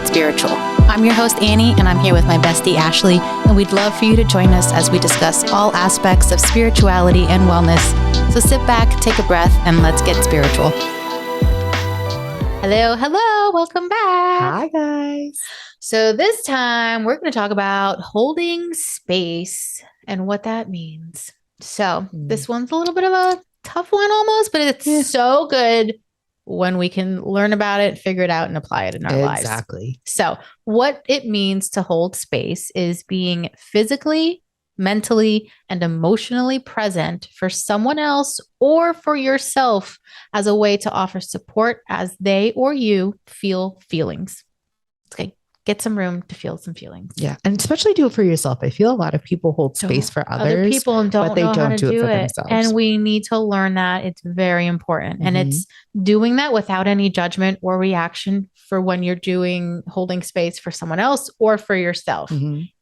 Get Spiritual. I'm your host, Annie, and I'm here with my bestie, Ashley, and we'd love for you to join us as we discuss all aspects of spirituality and wellness. So sit back, take a breath, and let's get spiritual. Hello, welcome back. Hi, guys. So this time we're going to talk about holding space and what that means. So this one's a little bit of a tough one almost, but it's so good when we can learn about it, figure it out, and apply it in our lives. Exactly. So what it means to hold space is being physically, mentally, and emotionally present for someone else or for yourself as a way to offer support as they or you feel feelings. Okay. Get some room to feel some feelings. Yeah. And especially do it for yourself. I feel a lot of people hold space for others, people but they don't do it for themselves. And we need to learn that. It's very important. And it's doing that without any judgment or reaction for when you're holding space for someone else or for yourself.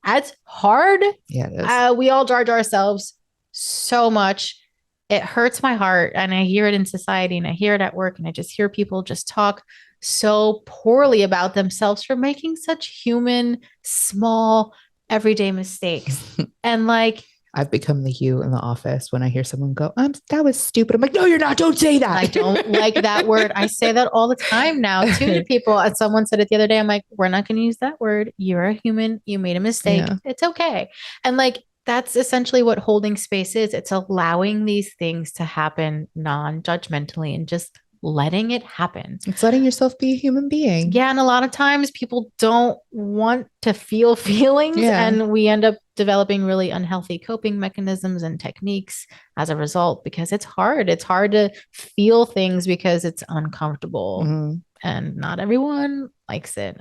That's hard. Yeah, it is. We all judge ourselves so much. It hurts my heart. And I hear it in society and I hear it at work. And I just hear people just talk so poorly about themselves for making such human, small, everyday mistakes. And like, I've become the you in the office when I hear someone go, that was stupid. I'm like, no, you're not. Don't say that. I don't like that word. I say that all the time now too to people. As someone said it the other day, I'm like, we're not going to use that word. You're a human. You made a mistake. Yeah. It's okay. And like, that's essentially what holding space is. It's allowing these things to happen non-judgmentally and just letting it happen. It's letting yourself be a human being. Yeah. And a lot of times people don't want to feel feelings and we end up developing really unhealthy coping mechanisms and techniques as a result, because it's hard. It's hard to feel things because it's uncomfortable and not everyone likes it.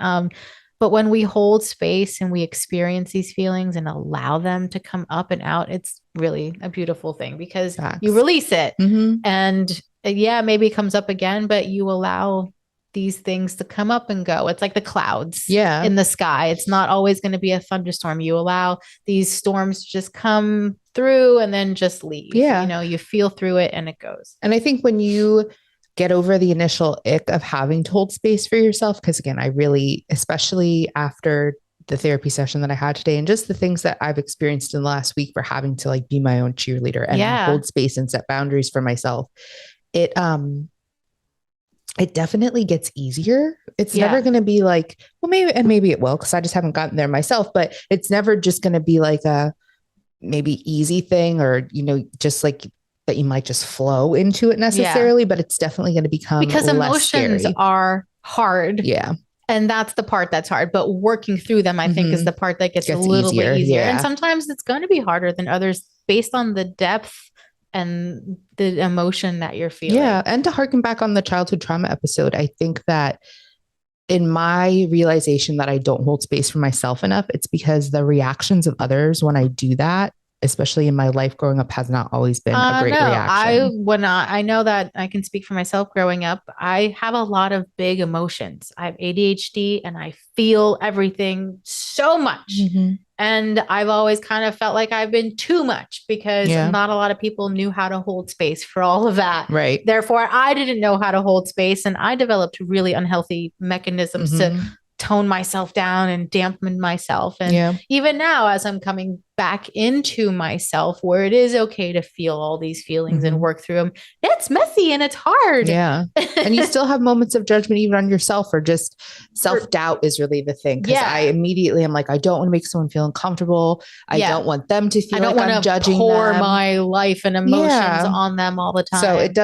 But when we hold space and we experience these feelings and allow them to come up and out, it's really a beautiful thing because you release it and maybe it comes up again, but you allow these things to come up and go. It's like the clouds in the sky. It's not always going to be a thunderstorm. You allow these storms to just come through and then just leave. Yeah. You know, you feel through it and it goes. And I think when you get over the initial ick of having to hold space for yourself, because again, I really, especially after the therapy session that I had today and just the things that I've experienced in the last week for having to like be my own cheerleader and hold space and set boundaries for myself, it definitely gets easier. It's never going to be like, well, maybe it will, because I just haven't gotten there myself, but it's never just going to be like a maybe easy thing or, you know, just like that you might just flow into it necessarily, but it's definitely going to become because emotions are hard. Yeah. And that's the part that's hard, but working through them, I think is the part that gets a little bit easier. And sometimes it's going to be harder than others based on the depth and the emotion that you're feeling. Yeah. And to harken back on the childhood trauma episode, I think that in my realization that I don't hold space for myself enough, it's because the reactions of others when I do that, especially in my life growing up, has not always been a great reaction. I know that I can speak for myself growing up. I have a lot of big emotions. I have ADHD and I feel everything so much. And I've always kind of felt like I've been too much because not a lot of people knew how to hold space for all of that. Right. Therefore, I didn't know how to hold space and I developed really unhealthy mechanisms to tone myself down and dampen myself. And even now, as I'm coming back into myself, where it is okay to feel all these feelings and work through them, it's messy and it's hard. Yeah. And you still have moments of judgment even on yourself, or just self-doubt is really the thing. Because I immediately am like, I don't want to make someone feel uncomfortable. I don't want them to feel like I'm judging them. I don't want to pour my life and emotions on them all the time. So it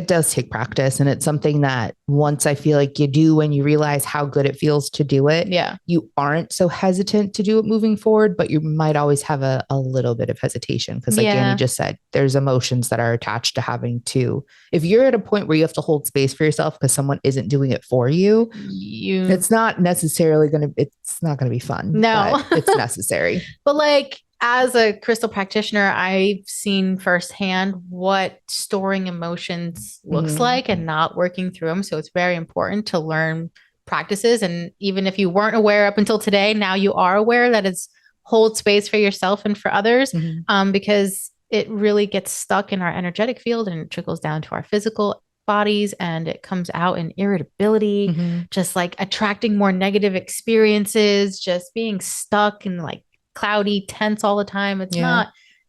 does take practice. And it's something that once I feel like you do, when you realize how good it feels to do it, you aren't so hesitant to do it moving forward, but you might always have a little bit of hesitation. Because like Annie just said, there's emotions that are attached to having to, if you're at a point where you have to hold space for yourself because someone isn't doing it for you, it's not necessarily it's not going to be fun. No, but it's necessary. But like, as a crystal practitioner, I've seen firsthand what storing emotions looks like and not working through them. So it's very important to learn practices. And even if you weren't aware up until today, now you are aware that it's hold space for yourself and for others, because it really gets stuck in our energetic field and it trickles down to our physical bodies, and it comes out in irritability, just like attracting more negative experiences, just being stuck and like cloudy, tense all the time.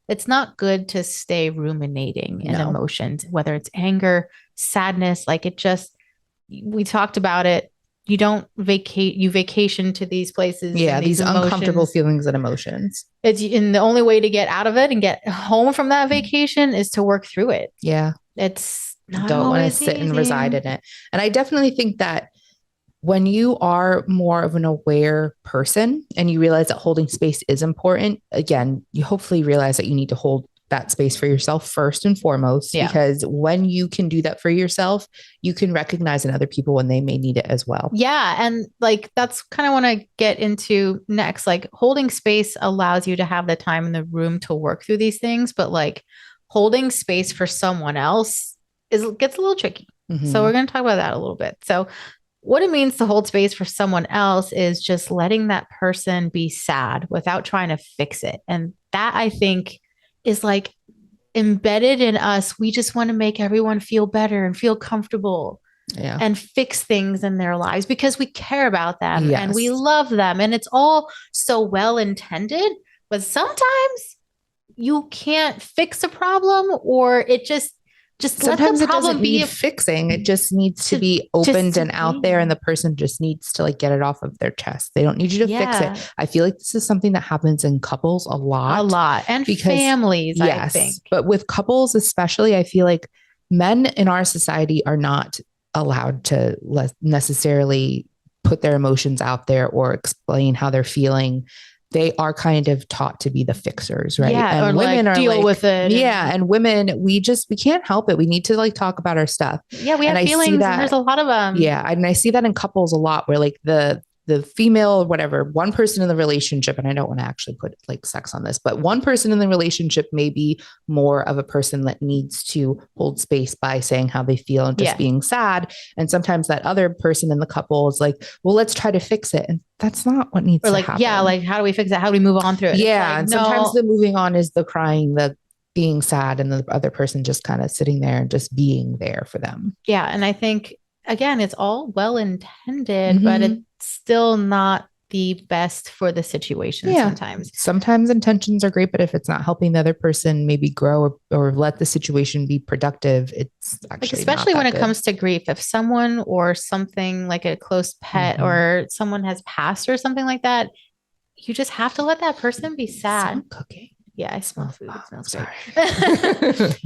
It's not good to stay ruminating in emotions, whether it's anger, sadness, like we talked about it. You don't you vacation to these places. Yeah. These uncomfortable feelings and emotions. And the only way to get out of it and get home from that vacation is to work through it. Yeah. It's not don't want to sit and reside in it. And I definitely think that when you are more of an aware person and you realize that holding space is important, again, you hopefully realize that you need to hold that space for yourself first and foremost, because when you can do that for yourself, you can recognize in other people when they may need it as well. Yeah. And like, that's kind of what I get into next. Like, holding space allows you to have the time and the room to work through these things, but like holding space for someone else gets a little tricky. So we're going to talk about that a little bit. So what it means to hold space for someone else is just letting that person be sad without trying to fix it. And that, I think, is like embedded in us. We just want to make everyone feel better and feel comfortable and fix things in their lives because we care about them and we love them. And it's all so well intended, but sometimes you can't fix a problem, or it just sometimes it doesn't need fixing. It just needs to be opened and out there, and the person just needs to like get it off of their chest. They don't need you to fix it. I feel like this is something that happens in couples a lot, and families. I think, but with couples especially, I feel like men in our society are not allowed to necessarily put their emotions out there or explain how they're feeling. They are kind of taught to be the fixers, right? Yeah, and women like, deal with it. Yeah, and women, we can't help it. We need to like talk about our stuff. Yeah, we have feelings, and there's a lot of them. Yeah, and I see that in couples a lot, where like the female, whatever, one person in the relationship, and I don't want to actually put like sex on this, but one person in the relationship may be more of a person that needs to hold space by saying how they feel and just being sad. And sometimes that other person in the couple is like, well, let's try to fix it. And that's not what needs to happen. Yeah, like how do we fix it? How do we move on through it? Yeah. Like, and sometimes the moving on is the crying, the being sad, and the other person just kind of sitting there and just being there for them. Yeah. And I think, again, it's all well intended, but it's still not the best for the situation sometimes. Sometimes intentions are great, but if it's not helping the other person maybe grow or let the situation be productive, it's actually like, especially when it comes to grief. If someone or something like a close pet or someone has passed or something like that, you just have to let that person be sad. Cooking. Yeah, I smell food. It smells great.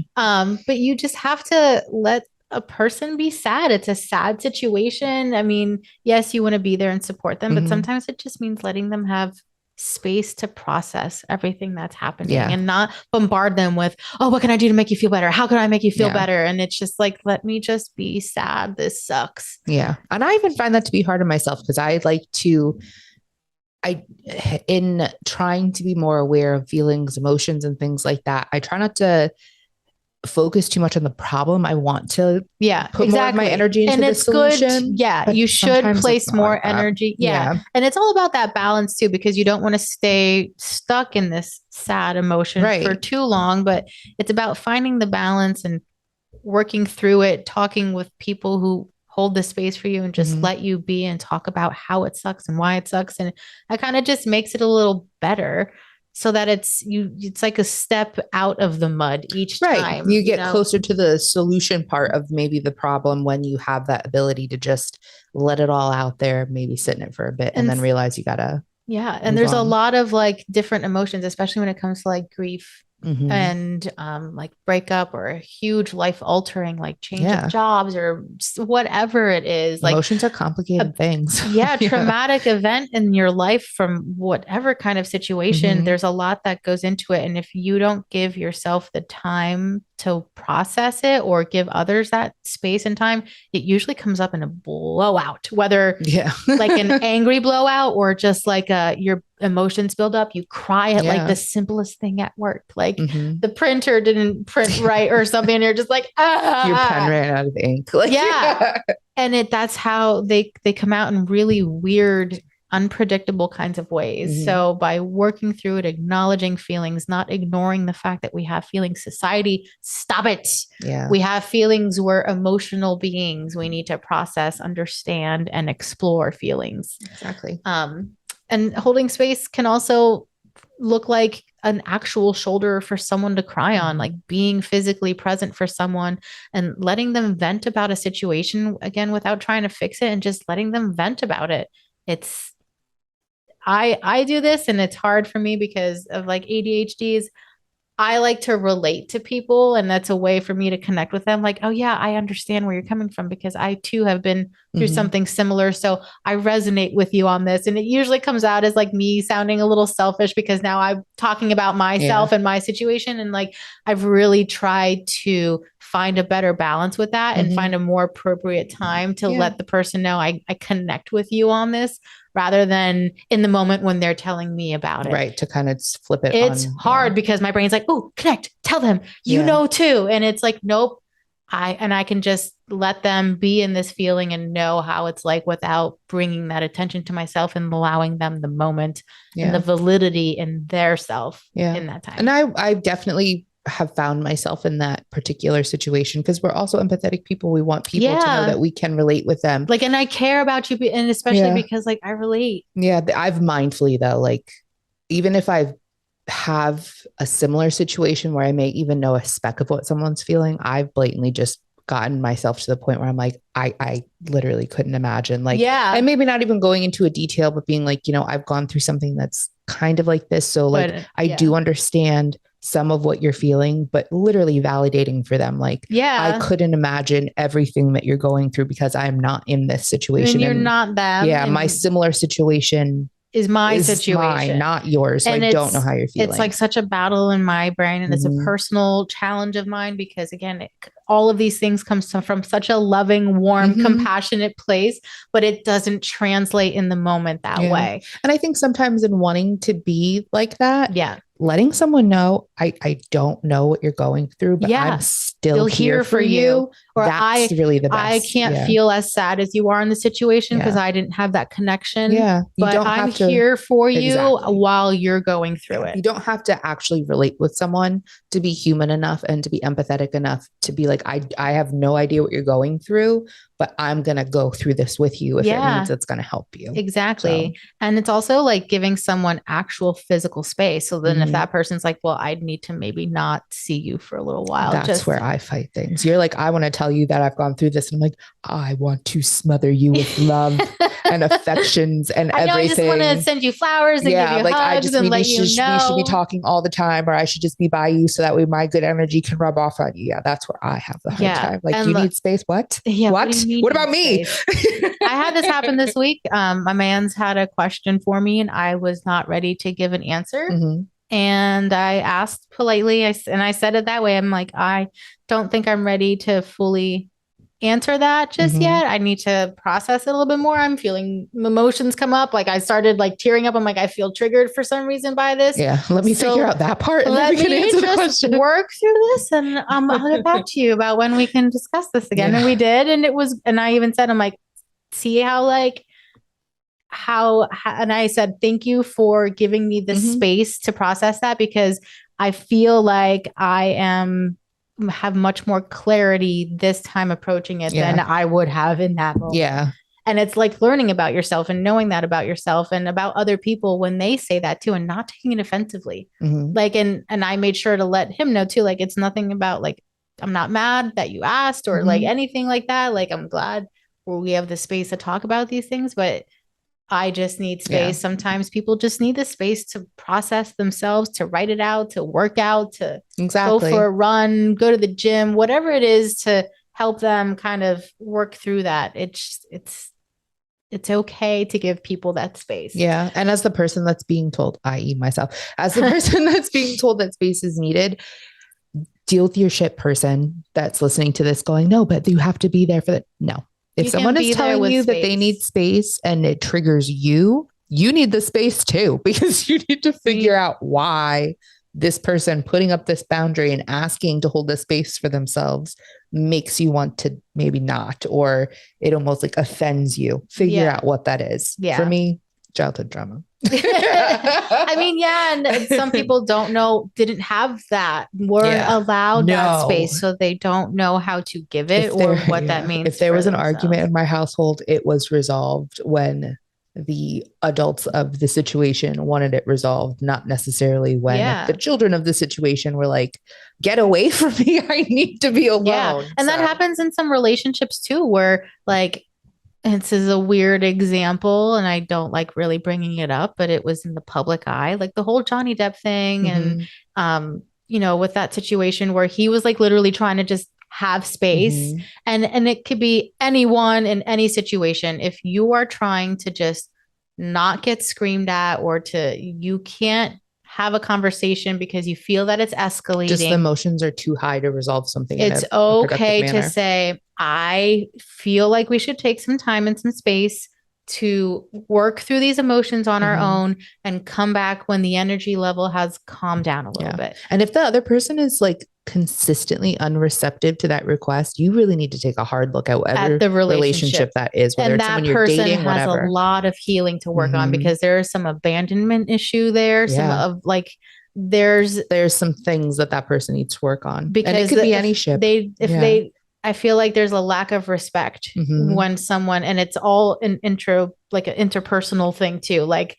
But you just have to let a person be sad. It's a sad situation. I mean, yes, you want to be there and support them, but sometimes it just means letting them have space to process everything that's happening and not bombard them with, oh, what can I do to make you feel better? How can I make you feel better? And it's just like, let me just be sad. This sucks. Yeah. And I even find that to be hard on myself, because I like to, in trying to be more aware of feelings, emotions, and things like that, I try not to focus too much on the problem. I want to put more of my energy into the solution. Good. Yeah. You should place more energy. Yeah. And it's all about that balance too, because you don't want to stay stuck in this sad emotion for too long, but it's about finding the balance and working through it, talking with people who hold the space for you and just let you be and talk about how it sucks and why it sucks. And that kind of just makes it a little better, so that it's like a step out of the mud each time. You get closer to the solution part of maybe the problem when you have that ability to just let it all out there, maybe sit in it for a bit and then realize you gotta. Yeah. And there's a lot of like different emotions, especially when it comes to like grief and like breakup or a huge life altering, like change of jobs or whatever it is. Like emotions are complicated things. Traumatic event in your life from whatever kind of situation, there's a lot that goes into it. And if you don't give yourself the time to process it or give others that space and time, it usually comes up in a blowout, whether like an angry blowout or just like your emotions build up. You cry at like the simplest thing at work, like the printer didn't print right or something, and you're just like, your pen ran out of ink. Like, and that's how they come out in really weird unpredictable kinds of ways. Mm-hmm. So by working through it, acknowledging feelings, not ignoring the fact that we have feelings, society, stop it. Yeah. We have feelings. We're emotional beings. We need to process, understand, and explore feelings. Exactly. And holding space can also look like an actual shoulder for someone to cry on, like being physically present for someone and letting them vent about a situation, again, without trying to fix it, and just letting them vent about it. I do this, and it's hard for me because of like ADHDs. I like to relate to people, and that's a way for me to connect with them. Like, oh yeah, I understand where you're coming from because I too have been through something similar. So I resonate with you on this. And it usually comes out as like me sounding a little selfish because now I'm talking about myself and my situation. And like, I've really tried to find a better balance with that and find a more appropriate time to let the person know I connect with you on this, rather than in the moment when they're telling me about it. Right. To kind of flip it. It's hard because my brain's like, oh, connect, tell them, you know, too. And it's like, nope. I can just let them be in this feeling and know how it's like without bringing that attention to myself and allowing them the moment and the validity in their self in that time. And I definitely have found myself in that particular situation because we're also empathetic people. We want people to know that we can relate with them. Like, and I care about you, and especially because like I relate. Yeah. I've mindfully though, like, even if I have a similar situation where I may even know a speck of what someone's feeling, I've blatantly just gotten myself to the point where I'm like, I literally couldn't imagine, like, and maybe not even going into a detail, but being like, you know, I've gone through something that's kind of like this. So like, I do understand some of what you're feeling, but literally validating for them. Like, I couldn't imagine everything that you're going through because I'm not in this situation. And you're not them. Yeah. My similar situation is my situation, mine, not yours. So I don't know how you're feeling. It's like such a battle in my brain, and it's a personal challenge of mine because again, all of these things come from such a loving, warm, compassionate place, but it doesn't translate in the moment that way. And I think sometimes in wanting to be like that, letting someone know, I don't know what you're going through, but I'm still here for you. Or that's really the best. I can't feel as sad as you are in the situation because I didn't have that connection. Yeah. But I'm here for you while you're going through it. You don't have to actually relate with someone to be human enough and to be empathetic enough to be like, I have no idea what you're going through, but I'm going to go through this with you if it means it's going to help you. Exactly. So. And it's also like giving someone actual physical space. So then if that person's like, well, I'd need to maybe not see you for a little while. That's where I fight things. You're like, I want to tell you that I've gone through this. And I'm like, I want to smother you with love and affections and everything. I just want to send you flowers and give you like, hugs and let you know. We should be talking all the time, or I should just be by you so that way my good energy can rub off on you. Yeah, that's where I have the hard time. Like, do you need space? What? Yeah, what? What about me? I had this happen this week. My man's had a question for me and I was not ready to give an answer. And I asked politely, and I said it that way. I'm like, I don't think I'm ready to fully answer that just yet. I need to process it a little bit more. I'm feeling emotions come up. Like I started like tearing up. I'm like, I feel triggered for some reason by this. Yeah. Let me figure out that part. And let then we can answer the question. Work through this. And I'll get back to you about when we can discuss this again. And we did. And and I even said, I'm like, see how and I said, thank you for giving me the space to process that, because I feel like I have much more clarity this time approaching it than I would have in that moment. Yeah. And it's like learning about yourself and knowing that about yourself and about other people when they say that too, and not taking it offensively. Like, and I made sure to let him know too, like, it's nothing about like, I'm not mad that you asked or like anything like that. Like, I'm glad we have the space to talk about these things, but I just need space. Yeah. Sometimes people just need the space to process themselves, to write it out, to work out, to go for a run, go to the gym, whatever it is to help them kind of work through that. It's okay to give people that space. Yeah. And as the person that's being told, i.e. myself, as the person that's being told that space is needed, deal with your shit person that's listening to this going, no, but you have to be there for that. No. If someone is telling you that they need space and it triggers you, you need the space too, because you need to figure out why this person putting up this boundary and asking to hold the space for themselves makes you want to maybe not, or it almost like offends you. Figure out what that is. For me, childhood trauma. I mean, yeah. And some people didn't have that, weren't allowed that space. So they don't know how to give it or what that means. If there was an argument in my household, it was resolved when the adults of the situation wanted it resolved, not necessarily when the children of the situation were like, get away from me. I need to be alone. Yeah. And that happens in some relationships too, where like, this is a weird example and I don't like really bringing it up, but it was in the public eye, like the whole Johnny Depp thing. And, you know, with that situation where he was like literally trying to just have space and it could be anyone in any situation. If you are trying to just not get screamed at or you can't have a conversation because you feel that it's escalating. Just the emotions are too high to resolve something. It's okay to say, I feel like we should take some time and some space to work through these emotions on our own and come back when the energy level has calmed down a little bit. And if the other person is like consistently unreceptive to that request, you really need to take a hard look at the relationship that is, whether and it's that someone you're dating, whatever. Has a lot of healing to work on because there is some abandonment issue there. Some of like, there's some things that person needs to work on because and it could be any ship. I feel like there's a lack of respect when someone, and it's all an like an interpersonal thing too. Like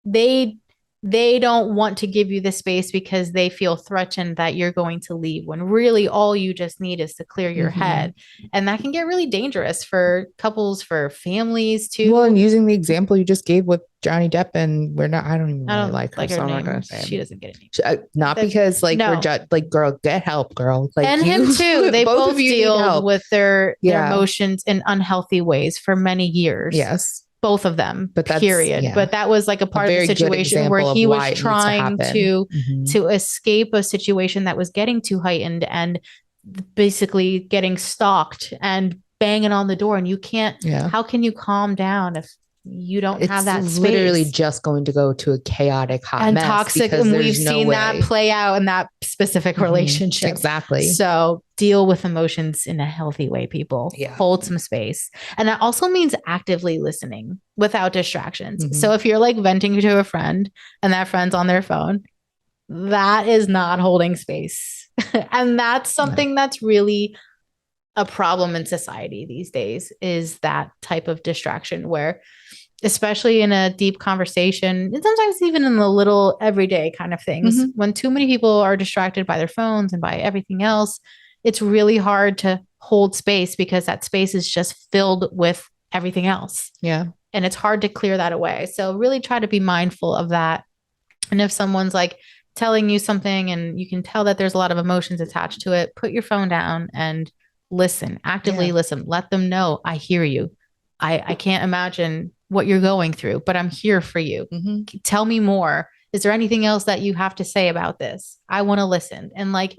they don't want to give you the space because they feel threatened that you're going to leave when really all you just need is to clear your head. And that can get really dangerous for couples, for families too. Well, and using the example you just gave with Johnny Depp, and I don't even really like her, so I'm not going to say she doesn't get it. Not because like we're like, girl, get help, girl. Like, and him too. They both deal with their emotions in unhealthy ways for many years. Yes. Both of them, but period. But that was like a part of the situation where he was trying to escape a situation that was getting too heightened and basically getting stalked and banging on the door. And you can't, how can you calm down if you don't have that space? It's literally just going to go to a chaotic hot and mess toxic. And we've seen that play out in that specific relationship. Exactly. So deal with emotions in a healthy way, people. Hold some space. And that also means actively listening without distractions. So if you're like venting to a friend and that friend's on their phone, that is not holding space. And that's something that's really a problem in society these days, is that type of distraction where, especially in a deep conversation, and sometimes even in the little everyday kind of things, when too many people are distracted by their phones and by everything else, it's really hard to hold space because that space is just filled with everything else. Yeah. And it's hard to clear that away. So really try to be mindful of that. And if someone's like telling you something and you can tell that there's a lot of emotions attached to it, put your phone down and listen, actively listen. Let them know, I hear you. I can't imagine what you're going through, but I'm here for you. Tell me more. Is there anything else that you have to say about this? I want to listen. And like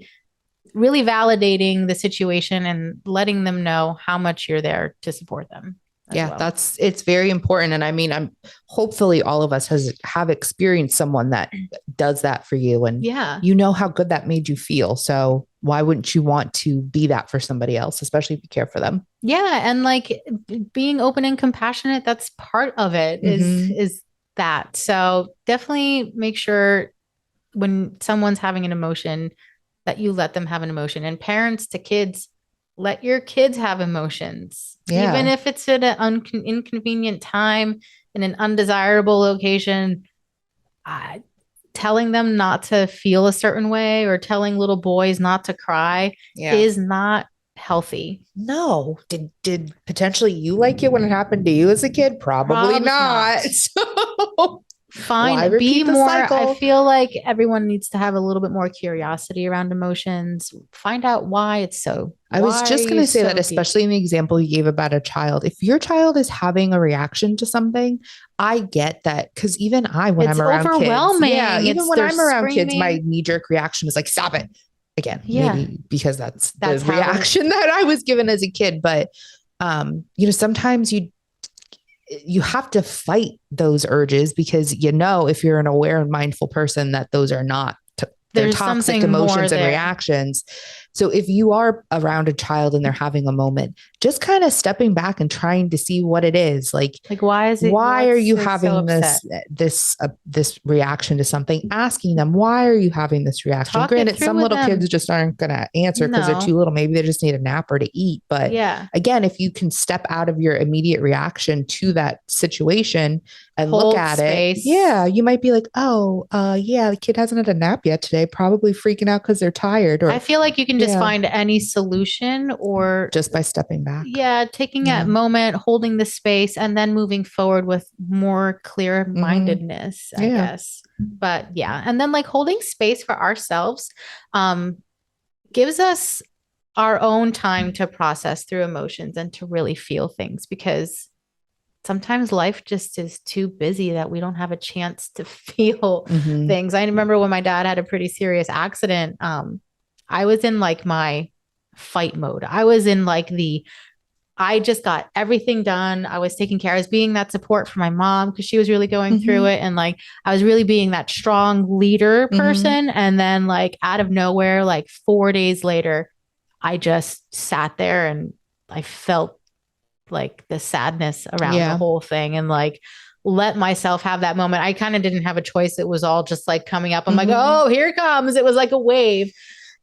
really validating the situation and letting them know how much you're there to support them. It's very important. And I mean, hopefully all of us have experienced someone that does that for you. And you know how good that made you feel. So why wouldn't you want to be that for somebody else, especially if you care for them? Yeah. And like being open and compassionate, that's part of it is that. So definitely make sure when someone's having an emotion that you let them have an emotion. And parents to kids, let your kids have emotions, even if it's at an inconvenient time in an undesirable location. Telling them not to feel a certain way or telling little boys not to cry is not healthy. No. Did potentially you like it when it happened to you as a kid? Probably not. So fine. Be more. I feel like everyone needs to have a little bit more curiosity around emotions. Find out why it's so. I was just going to say that, especially in the example you gave about a child, if your child is having a reaction to something, I get that. Cause even when I'm around kids, even when I'm around kids, my knee jerk reaction is like, stop it again. Maybe because that's the reaction that I was given as a kid. But, sometimes you have to fight those urges because, if you're an aware and mindful person, that those are not they're toxic emotions and reactions. So if you are around a child and they're having a moment, just kind of stepping back and trying to see what it is. Like why are you having this reaction to something? Asking them, why are you having this reaction? Granted, some little kids just aren't going to answer because they're too little. Maybe they just need a nap or to eat. But again, if you can step out of your immediate reaction to that situation and look at it, you might be like, the kid hasn't had a nap yet today, probably freaking out because they're tired. Or I feel like you can just find any solution or just by stepping back. Yeah, taking that moment, holding the space, and then moving forward with more clear-mindedness, I guess. But and then holding space for ourselves gives us our own time to process through emotions and to really feel things, because sometimes life just is too busy that we don't have a chance to feel things. I remember when my dad had a pretty serious accident, I was in my fight mode. I was in I just got everything done. I was taking care. I was being that support for my mom because she was really going through it. And I was really being that strong leader person. And then out of nowhere, 4 days later, I just sat there and I felt the sadness around the whole thing and let myself have that moment. I kind of didn't have a choice. It was all just coming up. I'm like, oh, here it comes. It was like a wave.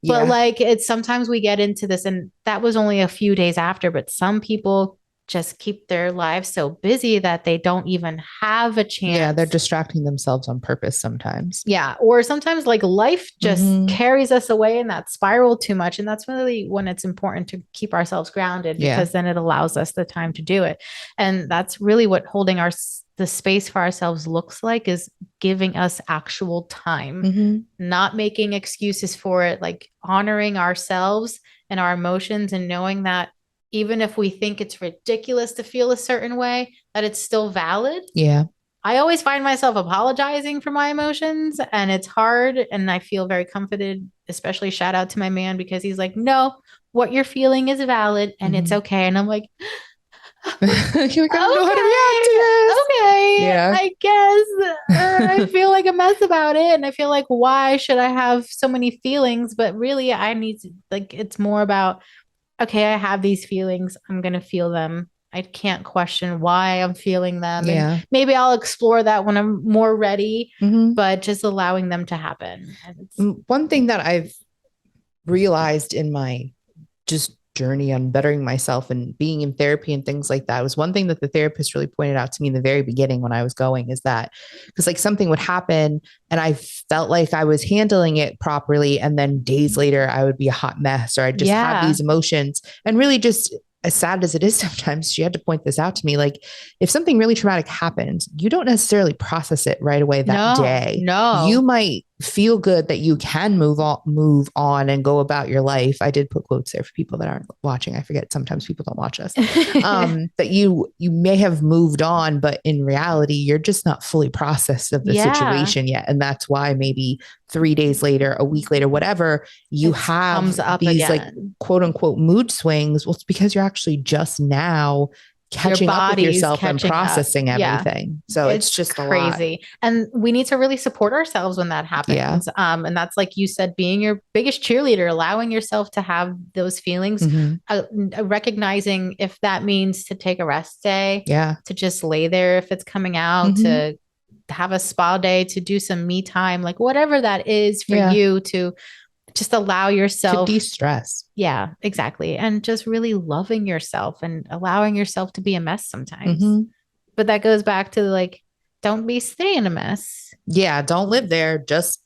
But it's sometimes we get into this, and that was only a few days after, but some people just keep their lives so busy that they don't even have a chance. Yeah, they're distracting themselves on purpose sometimes. Yeah. Or sometimes life just carries us away in that spiral too much. And that's really when it's important to keep ourselves grounded, because then it allows us the time to do it. And that's really what holding the space for ourselves looks like, is giving us actual time, not making excuses for it, honoring ourselves and our emotions and knowing that even if we think it's ridiculous to feel a certain way, that it's still valid. Yeah. I always find myself apologizing for my emotions, and it's hard. And I feel very comforted, especially shout out to my man, because he's like, no, what you're feeling is valid and it's okay. And I'm like, you're like, I don't know how to react to this. Okay. Yeah. I guess I feel like a mess about it. And I feel like, why should I have so many feelings? But really I need to, it's more about, okay, I have these feelings. I'm going to feel them. I can't question why I'm feeling them. Yeah. And maybe I'll explore that when I'm more ready, but just allowing them to happen. One thing that I've realized in my just journey on bettering myself and being in therapy and things like that was one thing that the therapist really pointed out to me in the very beginning when I was going, is that because something would happen and I felt like I was handling it properly, and then days later I would be a hot mess, or I'd just have these emotions. And really, just as sad as it is sometimes, she had to point this out to me. If something really traumatic happens, you don't necessarily process it right away that day. No, you might feel good that you can move on and go about your life. I did put quotes there for people that aren't watching. I forget sometimes people don't watch us. That you may have moved on, but in reality, you're just not fully processed of the situation yet. And that's why maybe 3 days later, a week later, whatever, you have these again. Quote unquote mood swings. Well, it's because you're actually just now catching up with yourself and processing everything. So it's just crazy. And we need to really support ourselves when that happens. Yeah. And that's, like you said, being your biggest cheerleader, allowing yourself to have those feelings, recognizing if that means to take a rest day, to just lay there if it's coming out, to have a spa day, to do some me time, whatever that is for you, to just allow yourself to de-stress. Yeah, exactly. And just really loving yourself and allowing yourself to be a mess sometimes. But that goes back to don't stay in a mess. Yeah. Don't live there. Just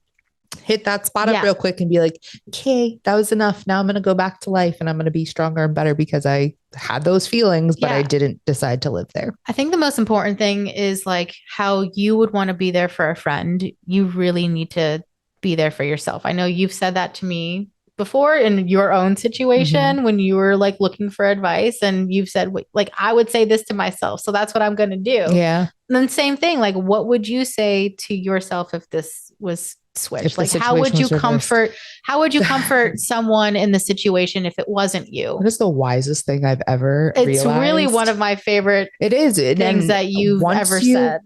hit that spot up real quick and be like, okay, that was enough. Now I'm going to go back to life and I'm going to be stronger and better because I had those feelings, but I didn't decide to live there. I think the most important thing is how you would want to be there for a friend. You really need to be there for yourself. I know you've said that to me before in your own situation when you were looking for advice, and you've said I would say this to myself. So that's what I'm going to do. Yeah. And then same thing, what would you say to yourself if this was switched? How would you comfort someone in the situation if it wasn't you? What is the wisest thing I've ever realized? Really one of my favorite things that you've ever said.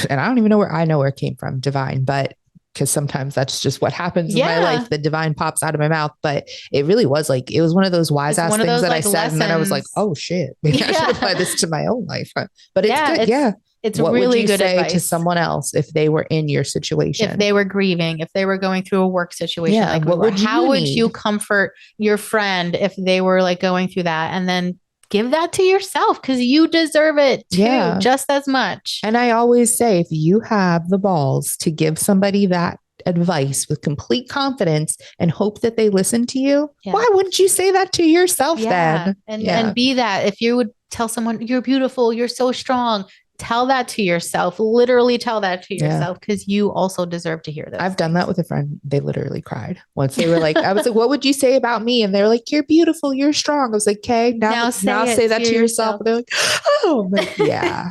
And I don't even know where it came from, divine, but because sometimes that's just what happens in my life. The divine pops out of my mouth. But it really was like, it was one of those wise ass things that I said. Lessons. And then I was like, oh shit, maybe I should apply this to my own life. But it's good. It's what really good advice to someone else if they were in your situation? If they were grieving, if they were going through a work situation, like how would you comfort your friend if they were like going through that? And then give that to yourself because you deserve it too, just as much. And I always say, if you have the balls to give somebody that advice with complete confidence and hope that they listen to you, why wouldn't you say that to yourself then? And be that. If you would tell someone, you're beautiful, you're so strong, tell that to yourself. Literally tell that to yourself because you also deserve to hear this. I've done that with a friend. They literally cried once. They were like, I was like, what would you say about me? And they're like, you're beautiful, you're strong. I was like, okay, now say that to yourself. And they're like, oh, yeah.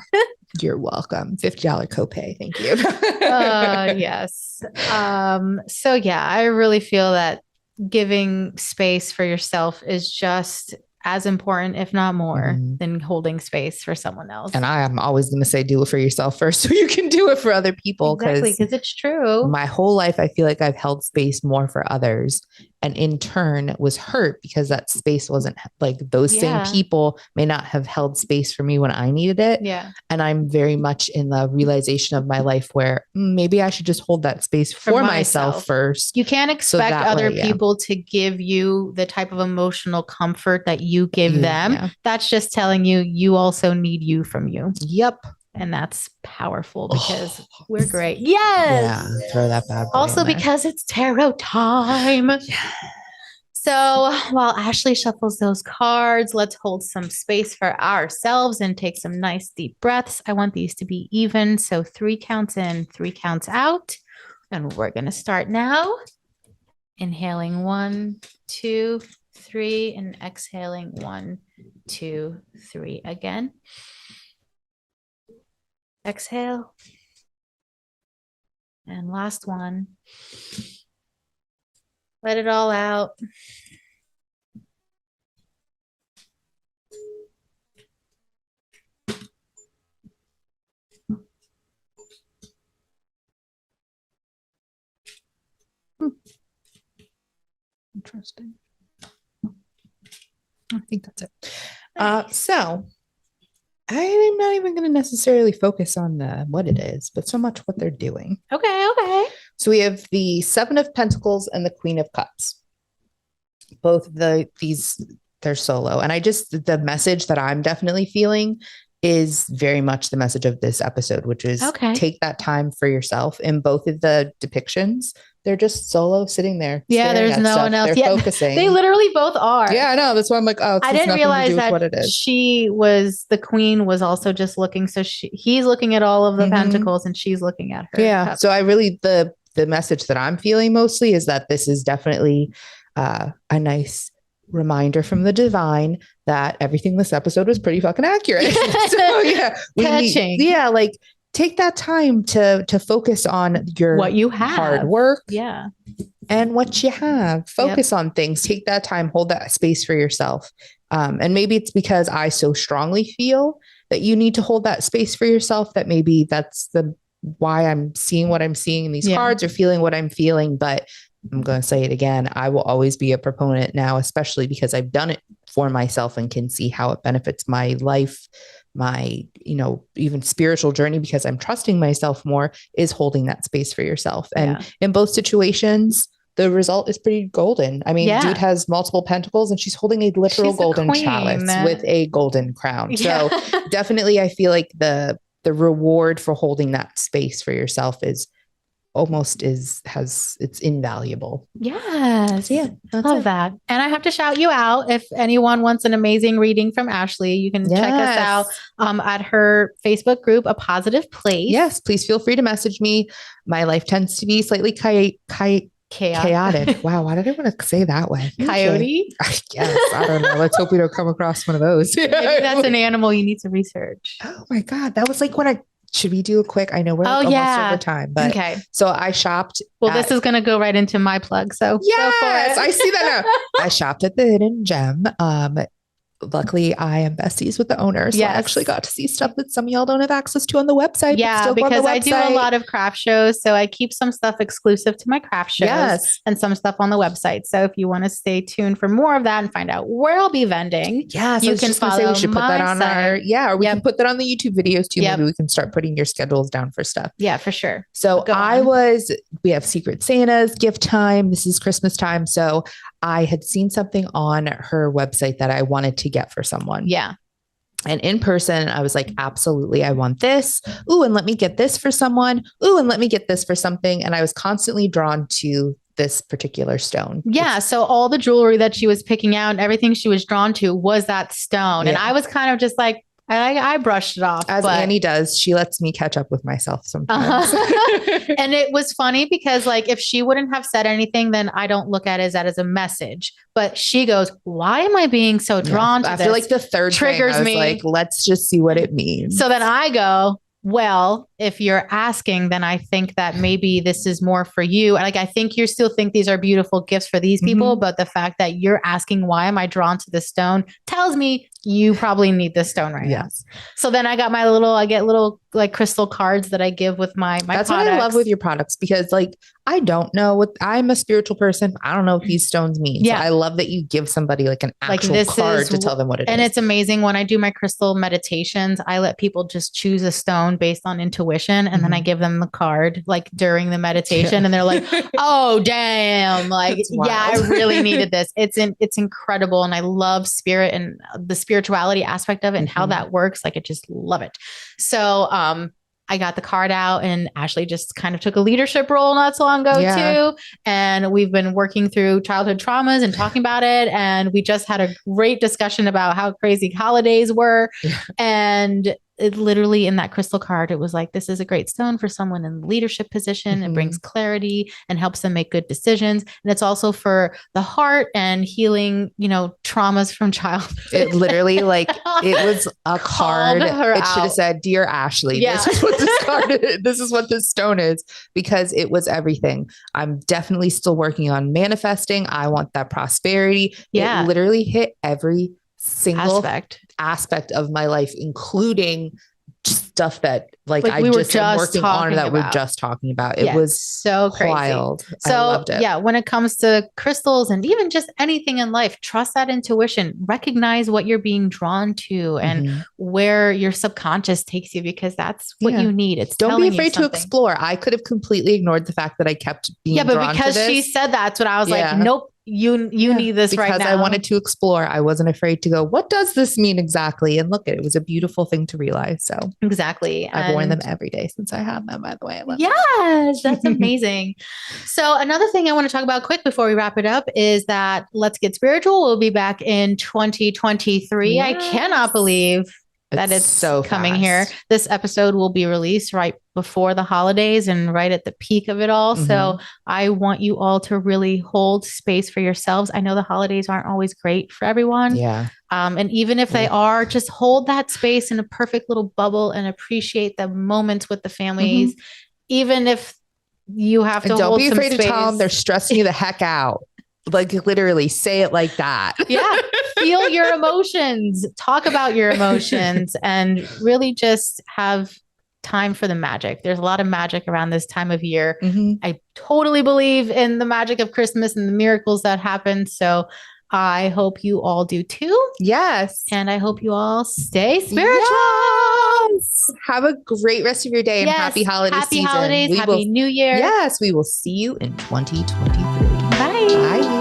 You're welcome. $50 copay. Thank you. Yes. So yeah, I really feel that giving space for yourself is just as important, if not more, than holding space for someone else. And I am always going to say, do it for yourself first so you can do it for other people. Exactly, because it's true. My whole life, I feel like I've held space more for others, and in turn was hurt because that space wasn't like those same people may not have held space for me when I needed it. Yeah. And I'm very much in the realization of my life where maybe I should just hold that space for myself first. You can't expect other people to give you the type of emotional comfort that you give them. Yeah. That's just telling you, you also need you from you. Yep. And that's powerful because we're great. Yes. Yeah. Throw that bad boy also because it's tarot time. Yeah. So while Ashley shuffles those cards, let's hold some space for ourselves and take some nice deep breaths. I want these to be even. So 3 counts in, 3 counts out. And we're going to start now. Inhaling 1, 2, 3, and exhaling 1, 2, 3 again. Exhale. And last one. Let it all out. Interesting. I think that's it. Nice. So I'm not even going to necessarily focus on what it is, but so much what they're doing. Okay. So we have the 7 of Pentacles and the Queen of Cups. Both of these, they're solo. And the message that I'm definitely feeling is very much the message of this episode, which is take that time for yourself. In both of the depictions, they're just solo sitting there. Yeah, there's no one else. They're focusing. They literally both are. Yeah, I know. That's why I'm like, oh, I didn't realize that the queen was also just looking. So he's looking at all of the pentacles and she's looking at her. Yeah. Cup. So I really, the message that I'm feeling mostly is that this is definitely a nice reminder from the divine that everything this episode was pretty fucking accurate. So yeah, like take that time to focus on what you have, hard work, and what you have. Focus on things. Take that time. Hold that space for yourself. And maybe it's because I so strongly feel that you need to hold that space for yourself. That maybe that's why I'm seeing what I'm seeing in these cards or feeling what I'm feeling. But I'm going to say it again. I will always be a proponent now, especially because I've done it for myself and can see how it benefits my life, my, even spiritual journey, because I'm trusting myself more, is holding that space for yourself. And in both situations, the result is pretty golden. I mean, dude has multiple pentacles and she's holding a literal golden chalice with a golden crown. So definitely, I feel like the reward for holding that space for yourself is it's invaluable. Yes. Yeah. Love that. And I have to shout you out. If anyone wants an amazing reading from Ashley, you can check us out at her Facebook group, A Positive Place. Yes. Please feel free to message me. My life tends to be slightly chaotic. Wow. Why did I want to say that way? Coyote? Yes. I don't know. Let's hope we don't come across one of those. Maybe that's an animal you need to research. Oh my God. That was like when should we do a quick? I know we're almost over time, but so I shopped. Well, this is going to go right into my plug. So yes, I see that now. I shopped at the Hidden Gem. luckily I am besties with the owner. So I actually got to see stuff that some of y'all don't have access to on the website. Yeah, because I do a lot of craft shows. So I keep some stuff exclusive to my craft shows and some stuff on the website. So if you want to stay tuned for more of that and find out where I'll be vending, you can follow we should put that on site. or we can put that on the YouTube videos too. Maybe we can start putting your schedules down for stuff. Yeah, for sure. So we have Secret Santa's gift time. This is Christmas time. So I had seen something on her website that I wanted to get for someone. Yeah. And in person, I was like, absolutely, I want this. Ooh, and let me get this for someone. Ooh, and let me get this for something. And I was constantly drawn to this particular stone. Yeah. So all the jewelry that she was picking out and everything she was drawn to was that stone. Yeah. And I was kind of just like, I brushed it off. As Annie does. She lets me catch up with myself sometimes. And it was funny because like, if she wouldn't have said anything, then I don't look at it as a message. But she goes, why am I being so drawn to this? I feel like the third triggers thing, I was me. Like, let's just see what it means. So then I go, well, if you're asking, then I think that maybe this is more for you. Like, I think you still think these are beautiful gifts for these people, but the fact that you're asking, why am I drawn to this stone, tells me you probably need this stone right now. So then I get little like crystal cards that I give with my That's products. What I love with your products, because like, I don't know I'm a spiritual person. I don't know what these stones mean. Yeah. So I love that you give somebody like an actual card to tell them what it is. And it's amazing when I do my crystal meditations, I let people just choose a stone based on intuition. And then I give them the card like during the meditation and they're like, oh, damn. Like, yeah, I really needed this. It's incredible. And I love spirit and the spirituality aspect of it and how that works. Like, I just love it. So, I got the card out and Ashley just kind of took a leadership role not so long ago too. And we've been working through childhood traumas and talking about it. And we just had a great discussion about how crazy holidays were. And it literally in that crystal card, it was like, this is a great stone for someone in leadership position. It brings clarity and helps them make good decisions. And it's also for the heart and healing, traumas from childhood. It literally it was a card. It should have said, Dear Ashley, this is what this card is. This is what this stone is, because it was everything. I'm definitely still working on manifesting. I want that prosperity. Yeah. It literally hit every single aspect of my life, including stuff that like I we just am working on that we're just talking about. It was so crazy. Wild. So I loved it. Yeah, when it comes to crystals and even just anything in life, trust that intuition, recognize what you're being drawn to and where your subconscious takes you, because that's what you need. It's don't be afraid to explore. I could have completely ignored the fact that I kept being drawn to this. Yeah, but because she said that's what I was like, nope. You need this right now. Because I wanted to explore. I wasn't afraid to go, what does this mean exactly? And look, it was a beautiful thing to realize. So exactly. I've worn them every day since I have them, by the way. I love them. That's amazing. So another thing I want to talk about quick before we wrap it up is that Let's Get Spiritual will be back in 2023. Yes. I cannot believe that it's so coming here. This episode will be released right before the holidays and right at the peak of it all. So I want you all to really hold space for yourselves. I know the holidays aren't always great for everyone. Yeah. And even if they are, just hold that space in a perfect little bubble and appreciate the moments with the families, even if you have to don't be afraid to tell them they're stressing you the heck out. Like literally say it like that. Yeah. Feel your emotions, talk about your emotions, and really just have time for the magic. There's a lot of magic around this time of year. I totally believe in the magic of Christmas and the miracles that happen. So I hope you all do too. Yes. And I hope you all stay spiritual. Yes. Have a great rest of your day and happy holiday season. Happy holidays. Happy New Year. Yes. We will see you in 2023. Bye. Bye.